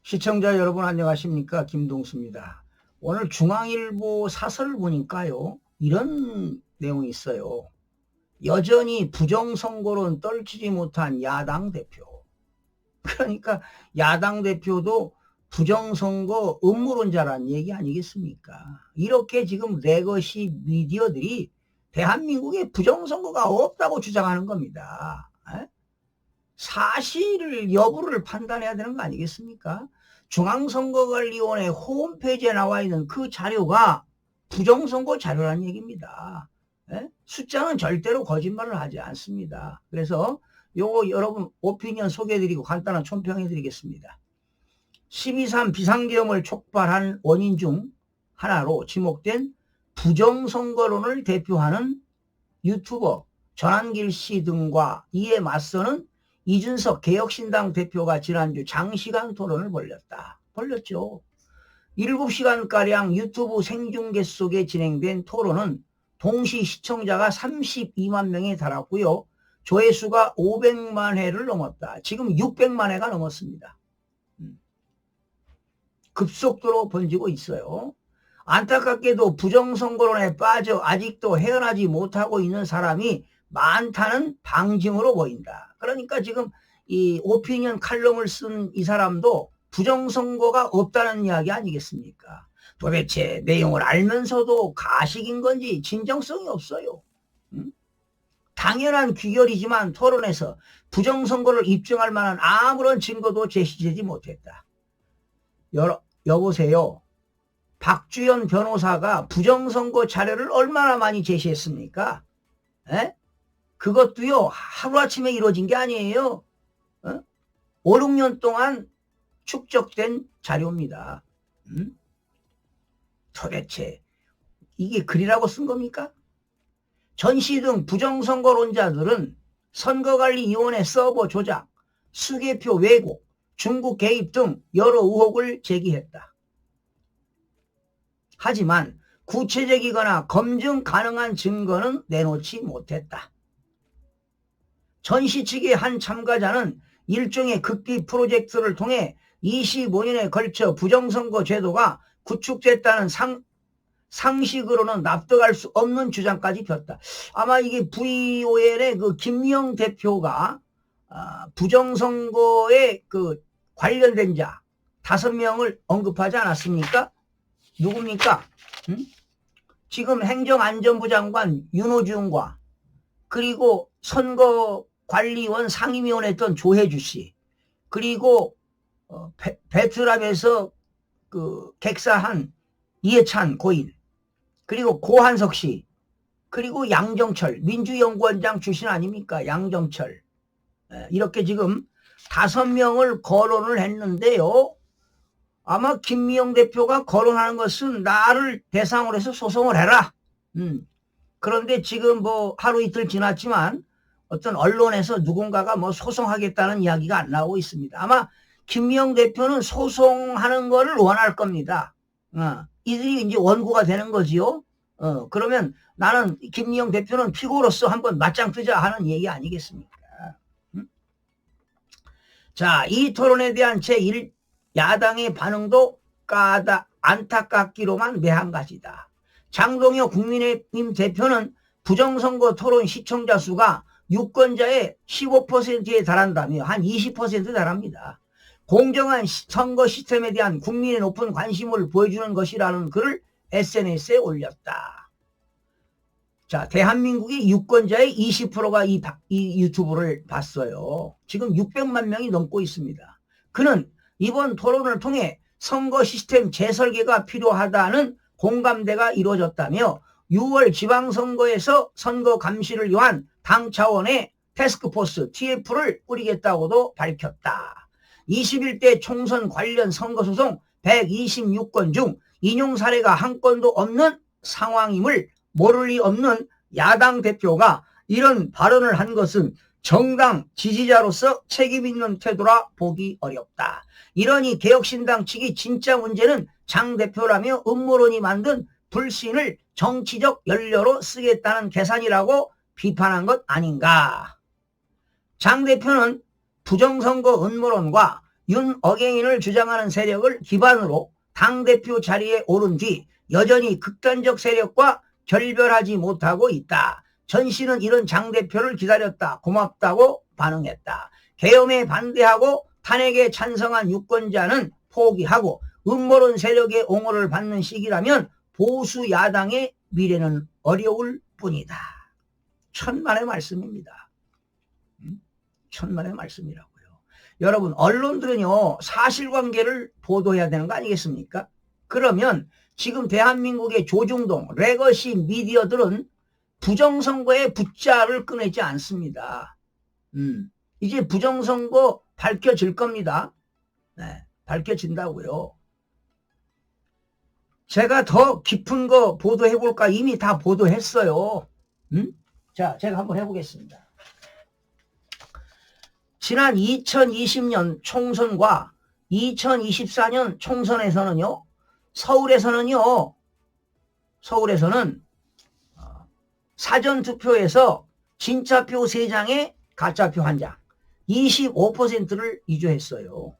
시청자 여러분 안녕하십니까? 김동수입니다. 오늘 중앙일보 사설을 보니까요. 이런 내용이 있어요. 여전히 부정선거론 떨치지 못한 야당 대표. 그러니까 야당 대표도 부정선거 음모론자라는 얘기 아니겠습니까? 이렇게 지금 레거시 미디어들이 대한민국에 부정선거가 없다고 주장하는 겁니다. 사실 여부를 판단해야 되는 거 아니겠습니까? 중앙선거관리위원회 홈페이지에 나와 있는 그 자료가 부정선거 자료라는 얘기입니다. 숫자는 절대로 거짓말을 하지 않습니다. 그래서 요거 여러분 오피니언 소개해드리고 간단한 촌평해드리겠습니다. 12.3 비상계엄을 촉발한 원인 중 하나로 지목된 부정선거론을 대표하는 유튜버 전한길 씨 등과 이에 맞서는 이준석 개혁신당 대표가 지난주 장시간 토론을 벌렸죠. 7시간가량 유튜브 생중계 속에 진행된 토론은 동시 시청자가 32만 명에 달았고요. 조회수가 500만 회를 넘었다. 지금 600만 회가 넘었습니다. 급속도로 번지고 있어요. 안타깝게도 부정선거론에 빠져 아직도 헤어나지 못하고 있는 사람이 많다는 방증으로 보인다. 그러니까 지금 이 오피니언 칼럼을 쓴 이 사람도 부정선거가 없다는 이야기 아니겠습니까? 도대체 내용을 알면서도 가식인 건지 진정성이 없어요. 당연한 귀결이지만 토론에서 부정선거를 입증할 만한 아무런 증거도 제시되지 못했다. 여보세요. 박주현 변호사가 부정선거 자료를 얼마나 많이 제시했습니까? 그것도요 하루아침에 이루어진 게 아니에요. 5, 6년 동안 축적된 자료입니다. 도대체 이게 글이라고 쓴 겁니까? 전시 등 부정선거론자들은 선거관리위원회 서버 조작, 수개표 왜곡, 중국 개입 등 여러 의혹을 제기했다. 하지만 구체적이거나 검증 가능한 증거는 내놓지 못했다. 전시 측의 한 참가자는 일종의 극비 프로젝트를 통해 25년에 걸쳐 부정선거 제도가 구축됐다는 상식으로는 납득할 수 없는 주장까지 폈다. 아마 이게 VOL의 그 김미영 대표가 부정선거에 그 관련된 자 5명을 언급하지 않았습니까? 누굽니까? 지금 행정안전부 장관 윤호중과 그리고 선거관리원 상임위원 했던 조혜주 씨, 그리고 베트남에서 그 객사한 이해찬 고인, 그리고 고한석 씨, 그리고 양정철 민주연구원장 출신 아닙니까? 양정철. 이렇게 지금 5명을 거론을 했는데요. 아마 김미영 대표가 거론하는 것은 나를 대상으로 해서 소송을 해라. 그런데 지금 뭐 하루 이틀 지났지만 어떤 언론에서 누군가가 뭐 소송하겠다는 이야기가 안 나오고 있습니다. 아마 김미영 대표는 소송하는 거를 원할 겁니다. 이들이 이제 원고가 되는 거지요. 그러면 나는 김미영 대표는 피고로서 한번 맞짱 뜨자 하는 얘기 아니겠습니까? 자, 이 토론에 대한 야당의 반응도 안타깝기로만 매한가지다. 장동혁 국민의힘 대표는 부정선거 토론 시청자 수가 유권자의 15%에 달한다며 한 20%에 달합니다. 공정한 선거 시스템에 대한 국민의 높은 관심을 보여주는 것이라는 글을 SNS에 올렸다. 자, 대한민국의 유권자의 20%가 이 유튜브를 봤어요. 지금 600만 명이 넘고 있습니다. 그는 이번 토론을 통해 선거 시스템 재설계가 필요하다는 공감대가 이루어졌다며 6월 지방선거에서 선거 감시를 위한 당 차원의 태스크포스 TF를 꾸리겠다고도 밝혔다. 21대 총선 관련 선거소송 126건 중 인용 사례가 한 건도 없는 상황임을 모를 리 없는 야당 대표가 이런 발언을 한 것은 정당 지지자로서 책임 있는 태도라 보기 어렵다. 이러니 개혁신당 측이 진짜 문제는 장 대표라며 음모론이 만든 불신을 정치적 연료로 쓰겠다는 계산이라고 비판한 것 아닌가. 장 대표는 부정선거 음모론과 윤어갱인을 주장하는 세력을 기반으로 당대표 자리에 오른 뒤 여전히 극단적 세력과 결별하지 못하고 있다. 전 씨는 이런 장 대표를 기다렸다. 고맙다고 반응했다. 계엄에 반대하고 탄핵에 찬성한 유권자는 포기하고 음모론 세력의 옹호를 받는 시기라면 보수 야당의 미래는 어려울 뿐이다. 천만의 말씀입니다. 천만의 말씀이라고요. 여러분, 언론들은요, 사실관계를 보도해야 되는 거 아니겠습니까? 그러면 지금 대한민국의 조중동, 레거시 미디어들은 부정선거의 붓자를 꺼내지 않습니다. 이제 부정선거 밝혀질 겁니다. 네, 밝혀진다고요. 제가 더 깊은 거 보도해볼까? 이미 다 보도했어요. 자, 제가 한번 해보겠습니다. 지난 2020년 총선과 2024년 총선에서는요, 서울에서는 사전투표에서 진짜표 3장에 가짜표 1장 25%를 위조했어요.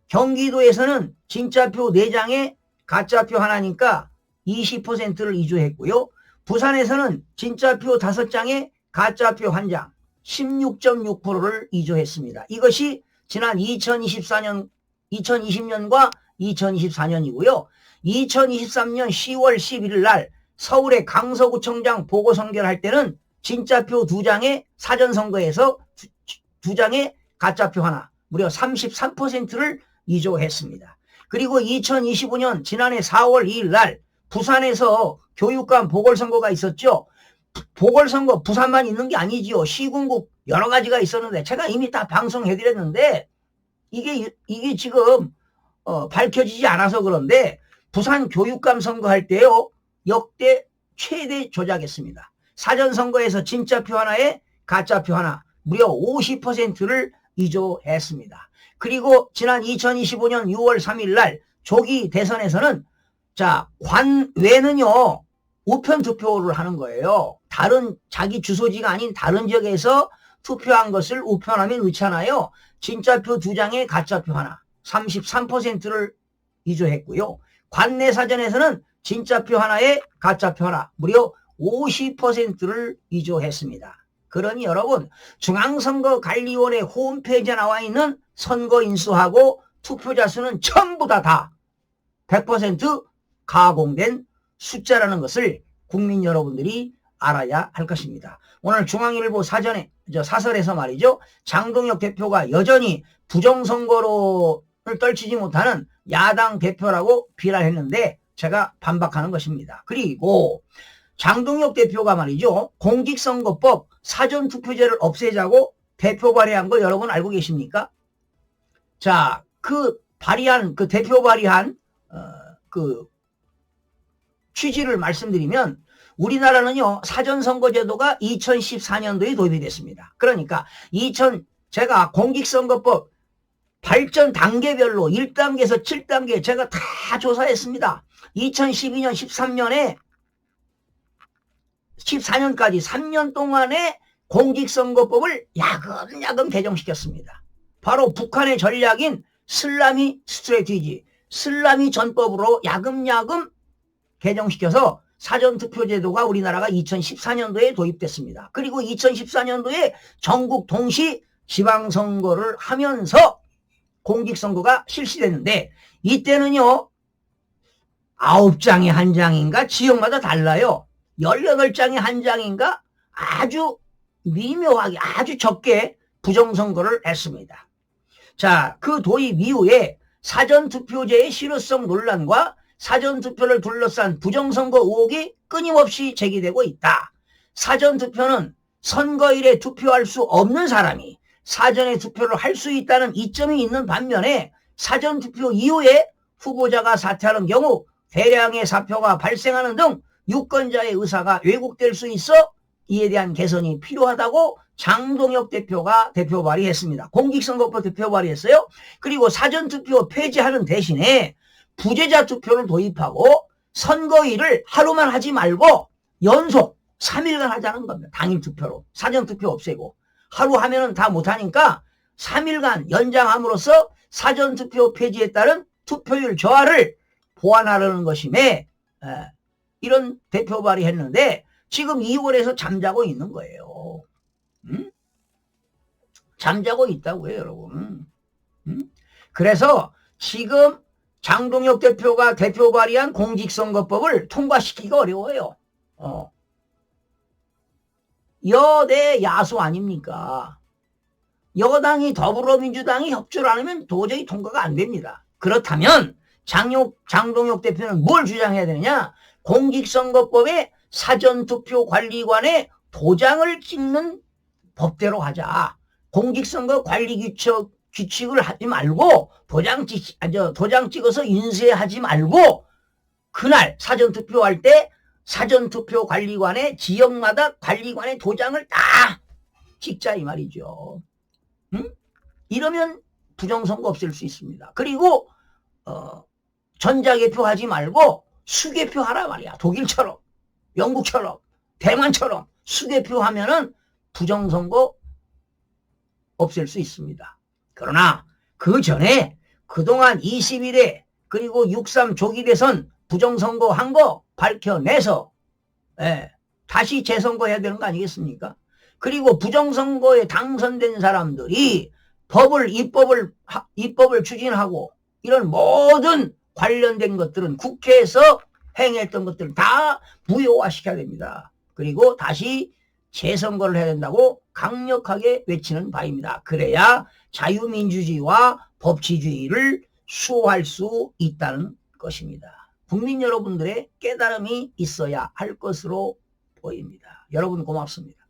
경기도에서는 진짜표 4장에 가짜표 하나니까 20%를 위조했고요. 부산에서는 진짜표 5장에 가짜표 1장 16.6%를 위조했습니다. 이것이 지난 2020년과 2024년이고요. 2023년 10월 11일 날 서울의 강서구청장 보궐선거를 때는 진짜표 2장에 사전선거에서 2장에 가짜표 하나 무려 33%를 위조했습니다. 그리고 2025년 지난해 4월 2일 날 부산에서 교육감 보궐선거가 있었죠. 보궐선거 부산만 있는 게 아니지요. 시군국 여러 가지가 있었는데 제가 이미 다 방송해드렸는데 이게 지금 밝혀지지 않아서 그런데 부산 교육감 선거할 때요. 역대 최대 조작했습니다. 사전선거에서 진짜표 하나에 가짜표 하나 무려 50%를 위조했습니다. 그리고 지난 2025년 6월 3일 날 조기 대선에서는 자 관외는요. 우편 투표를 하는 거예요. 다른 자기 주소지가 아닌 다른 지역에서 투표한 것을 우편하면 의잖아요. 진짜표 2장에 가짜표 하나 33%를 위조했고요. 관내 사전에서는 진짜표 하나에 가짜표 하나 무려 50%를 위조했습니다. 그러니 여러분 중앙선거관리위원회 홈페이지에 나와 있는 선거인수하고 투표자 수는 전부 다 100% 가공된 숫자라는 것을 국민 여러분들이 알아야 할 것입니다. 오늘 중앙일보 사설에서 말이죠. 장동혁 대표가 여전히 부정선거를 떨치지 못하는 야당 대표라고 비난했는데 제가 반박하는 것입니다. 그리고 장동혁 대표가 말이죠. 공직선거법 사전투표제를 없애자고 대표 발의한 거 여러분 알고 계십니까? 자, 그 대표 발의한 그 취지를 말씀드리면 우리나라는요 사전선거제도가 2014년도에 도입이 됐습니다. 그러니까 제가 공직선거법 발전 단계별로 1단계에서 7단계 제가 다 조사했습니다. 2012년 13년에 14년까지 3년 동안에 공직선거법을 야금야금 개정시켰습니다. 바로 북한의 전략인 슬라미 스트래티지, 슬라미 전법으로 야금야금 개정시켜서 사전투표제도가 우리나라가 2014년도에 도입됐습니다. 그리고 2014년도에 전국 동시 지방선거를 하면서 공직선거가 실시됐는데 이때는요 9장에 1장인가 지역마다 달라요. 18장에 1장인가 아주 미묘하게 아주 적게 부정선거를 했습니다. 자, 그 도입 이후에 사전투표제의 실효성 논란과 사전투표를 둘러싼 부정선거 의혹이 끊임없이 제기되고 있다. 사전투표는 선거일에 투표할 수 없는 사람이 사전에 투표를 할 수 있다는 이점이 있는 반면에 사전투표 이후에 후보자가 사퇴하는 경우 대량의 사표가 발생하는 등 유권자의 의사가 왜곡될 수 있어 이에 대한 개선이 필요하다고 장동혁 대표가 대표 발의했습니다. 공직선거법 대표 발의했어요. 그리고 사전투표 폐지하는 대신에 부재자 투표를 도입하고 선거일을 하루만 하지 말고 연속 3일간 하자는 겁니다. 당일 투표로. 사전투표 없애고. 하루 하면은 다 못하니까 3일간 연장함으로써 사전투표 폐지에 따른 투표율 저하를 보완하려는 것임에 이런 대표 발의했는데 지금 2월에서 잠자고 있는 거예요. 잠자고 있다고요, 여러분. 그래서 지금 장동혁 대표가 대표 발의한 공직선거법을 통과시키기가 어려워요. 여대 야수 아닙니까? 여당이 더불어민주당이 협조를 안 하면 도저히 통과가 안 됩니다. 그렇다면 장동혁 대표는 뭘 주장해야 되느냐? 공직선거법에 사전투표 관리관의 도장을 찍는 법대로 하자. 공직선거 관리 규칙을 하지 말고 도장 찍어서 인쇄하지 말고 그날 사전투표할 때 사전투표 관리관의 지역마다 관리관의 도장을 다 찍자 이 말이죠. 이러면 부정선거 없앨 수 있습니다. 그리고 전자개표 하지 말고 수개표 하라 말이야. 독일처럼 영국처럼 대만처럼 수개표 하면은 부정선거 없앨 수 있습니다. 그러나 그 전에 그동안 21회 그리고 6.3 조기 대선 부정선거 한 거 밝혀내서 다시 재선거 해야 되는 거 아니겠습니까? 그리고 부정선거에 당선된 사람들이 입법을 추진하고 이런 모든 관련된 것들은 국회에서 행했던 것들을 다 무효화시켜야 됩니다. 그리고 다시 재선거를 해야 된다고 강력하게 외치는 바입니다. 그래야 자유민주주의와 법치주의를 수호할 수 있다는 것입니다. 국민 여러분들의 깨달음이 있어야 할 것으로 보입니다. 여러분 고맙습니다.